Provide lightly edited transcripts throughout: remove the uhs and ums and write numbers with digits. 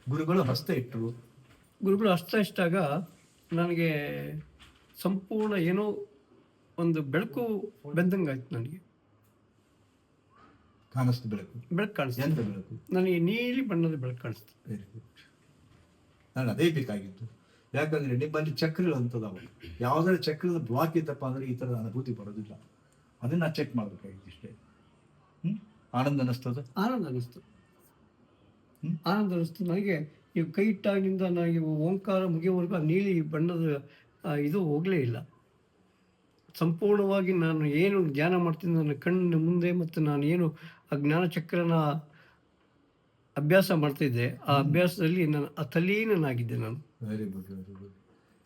ಗುರುಗಳು ಹಸ್ತ ಇಟ್ಟರು. ಗುರುಗಳು ಹಸ್ತ ಇಷ್ಟಾಗ ನನಗೆ ಸಂಪೂರ್ಣ ಏನೋ ಒಂದು ಬೆಳಕು ಬಂದಂಗಾಯ್ತು. ನನಗೆ ಕಾಣಿಸ್ತು ಬೆಳಕು. ಬೆಳಕು ಕಾಣಿಸ್ತು. ಎಂತ ಬೆಳಕು? ನನಗೆ ನೀಲಿ ಬಣ್ಣದ ಬೆಳಕು ಕಾಣಿಸ್ತು. Very good. ನಾನು ಅದೇ ಬೇಕಾಗಿತ್ತು. ಯಾಕಂದ್ರೆ ನಿಮ್ಮಲ್ಲಿ ಚಕ್ರಗಳು ಅಂತದಾವ. ಯಾವುದಾದ್ರು ಚಕ್ರದ ಬ್ಲಾಕ್ ಇತ್ತಪ್ಪ ಅಂದ್ರೆ ಈ ಥರದ ಅನುಭೂತಿ ಬರೋದಿಲ್ಲ. ಅದನ್ನ ಚೆಕ್ ಮಾಡಬೇಕಾಗಿತ್ತು ಇಷ್ಟೇ. ಆನಂದ ಅನ್ನಿಸ್ತದ? ಆನಂದ ಅನ್ನಿಸ್ತು. ಆನಂದ ಅನ್ನಿಸ್ತು ನನಗೆ. ನೀವು ಕೈ ಇಟ್ಟಾಗಿನಿಂದ ನನಗೆ ಓಂಕಾರ ಮುಗಿಯುವವರೆಗೂ ಆ ನೀಲಿ ಬಣ್ಣದ ಇದು ಹೋಗಲೇ ಇಲ್ಲ. ಸಂಪೂರ್ಣವಾಗಿ ನಾನು ಏನು ಧ್ಯಾನ ಮಾಡ್ತೀನಿ ನನ್ನ ಕಣ್ಣಿನ ಮುಂದೆ, ಮತ್ತು ನಾನು ಏನು ಆ ಜ್ಞಾನಚಕ್ರನ ಅಭ್ಯಾಸ ಮಾಡ್ತಿದ್ದೆ, ಆ ಅಭ್ಯಾಸದಲ್ಲಿ ನಾನು ತಲ್ಲೀನನಾಗಿದ್ದೆ ನಾನು. Very good, very good.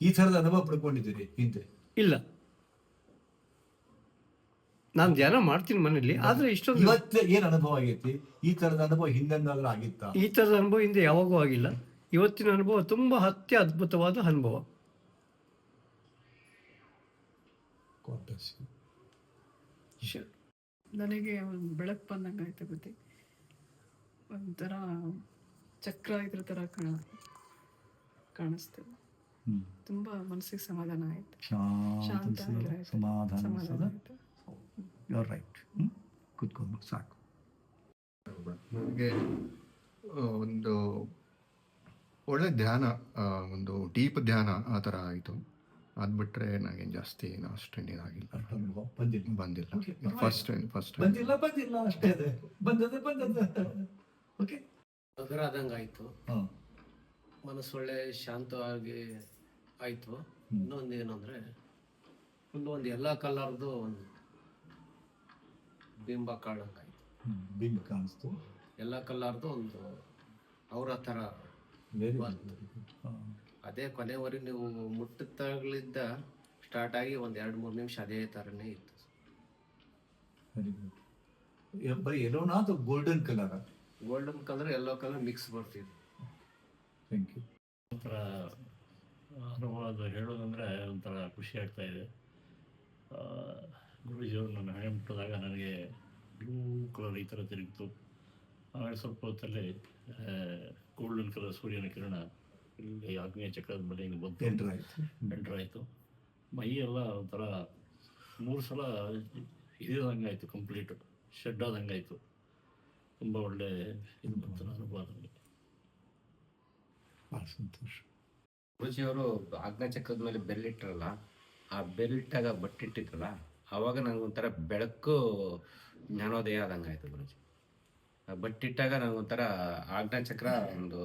ಈ ಥರದ ಅನುಭವ ಪಡ್ಕೊಂಡಿದ್ದೀರಿ ಹಿಂದೆ? ಇಲ್ಲ, ನಾನು ಧ್ಯಾನ ಮಾಡ್ತೀನಿ ಮನೇಲಿ, ಆದರೆ ಇಷ್ಟೊಂದು ಇವತ್ತು ಏನು ಅನುಭವ ಆಗೈತಿ? ಈ ಥರದ ಅನುಭವ ಹಿಂದೆಂದಾದ್ರೂ ಆಗಿತ್ತಾ? ಈ ಥರದ ಅನುಭವ ಹಿಂದೆ ಯಾವಾಗೂ ಆಗಿಲ್ಲ. ಇವತ್ತಿನ ಅನುಭವ ತುಂಬ ಅತ್ಯದ್ಭುತವಾದ ಅನುಭವ. ನನಗೆ ಒಂದು ಬೆಳಕು ಬಂದಂಗೆ ಆಯ್ತು ಗೊತ್ತಿ. ಒಂಥರ ಚಕ್ರ ಇದ್ರ ಥರ ಕಾಣಿಸ್ತದೆ. ತುಂಬ ಮನಸ್ಸಿಗೆ ಸಮಾಧಾನ ಆಯಿತು. ಶಾಂತ ಸಮಾಧಾನ ಆಯಿತು. ರೈಟ್. ಕೂತ್ಕೊಂಡು ಸಾಕು. ನನಗೆ ಒಂದು ಒಳ್ಳೆ ಧ್ಯಾನ, ಒಂದು ಡೀಪ್ ಧ್ಯಾನ ಆ ಥರ ಆಯಿತು. ಅದು ಬಿಟ್ಟರೆ ನನಗೆ ಜಾಸ್ತಿ ಏನು ಅಷ್ಟೇನೇನಾಗಿಲ್ಲ, ಬಂದಿಲ್ಲ. ಫಸ್ಟ್ ಟೈಮ್ ಅಷ್ಟೇ. ಓಕೆ, ಹಗರಾದಂಗೆ ಆಯಿತು. ಮನಸ್ಸು ಒಳ್ಳೆ ಶಾಂತವಾಗಿ ಆಯಿತು. ಇನ್ನೊಂದು ಏನಂದರೆ, ಫುಲ್ ಒಂದು ಎಲ್ಲ ಕಲರ್ದು ಒಂದು ಬಿಂಬ ಕಾಣಂಗಾಯಿತು. ಬಿಂಬ ಕಾಣಿಸ್ತು. ಎಲ್ಲ ಕಲರ್ದು ಒಂದು ಅವರ ಥರ ಬಂತು. ಅದೇ ಕೊನೆವರೆಗೆ ನೀವು ಮುಟ್ಟುತ್ತಗಳಿಂದ ಸ್ಟಾರ್ಟ್ ಆಗಿ ಒಂದು 2-3 ನಿಮಿಷ ಅದೇ ಥರನೇ ಇತ್ತು. Very good. ಬರೀ ಎಲ್ಲೋನಾ ಅಥವಾ golden colour? Golden colour yellow colour mix ಬರ್ತಿತ್ತು. Thank you. ಒಂಥರ ಅನುಭವ ಅದು ಹೇಳೋದಂದರೆ ಒಂಥರ ಖುಷಿ ಆಗ್ತಾ ಇದೆ. ಗುರೂಜಿಯವರು ನನ್ನ ಹಣೆ ಮುಟ್ಟಿದಾಗ ನನಗೆ ಬ್ಲೂ ಕಲರ್ ಈ ಥರ ತಿರುಗಿತು. ಆಮೇಲೆ ಸ್ವಲ್ಪ ಹೊತ್ತಲ್ಲಿ ಗೋಲ್ಡನ್ ಕಲರ್ ಸೂರ್ಯನ ಕಿರಣ ಇಲ್ಲಿ ಆಗ್ನೇಯ ಚಕ್ರದ ಬಳಿ ಬಂತು, ಎಂಟ್ರಾಯಿತು. ಮೈ ಎಲ್ಲ ಒಂಥರ 3 ಸಲ ಇದಂಗೆ ಆಯಿತು, ಕಂಪ್ಲೀಟು ಶೆಡ್ ಆದಂಗೆ ಆಯಿತು. ತುಂಬ ಒಳ್ಳೆ ಇದು ಬಂತು ಅನುಭವ ನನಗೆ. ಭಾಳ ಸಂತೋಷ. ಗುರೂಜಿಯವರು ಆಜ್ಞಾಚಕ್ರದ ಮೇಲೆ ಬೆಲ್ಲಿಟ್ರಲ್ಲ, ಆ ಬೆಲ್ಲಿಟ್ಟಾಗ ಬಟ್ಟಿಟ್ಟಿದ್ರಲ್ಲ, ಆವಾಗ ನನಗೊಂಥರ ಬೆಳಕು ಜ್ಞಾನೋದಯ ಆದಂಗೆ ಆಯಿತು ಗುರೂಜಿ. ಬಟ್ಟಿಟ್ಟಾಗ ನನಗೊಂಥರ ಆಜ್ಞಾಚಕ್ರ ಒಂದು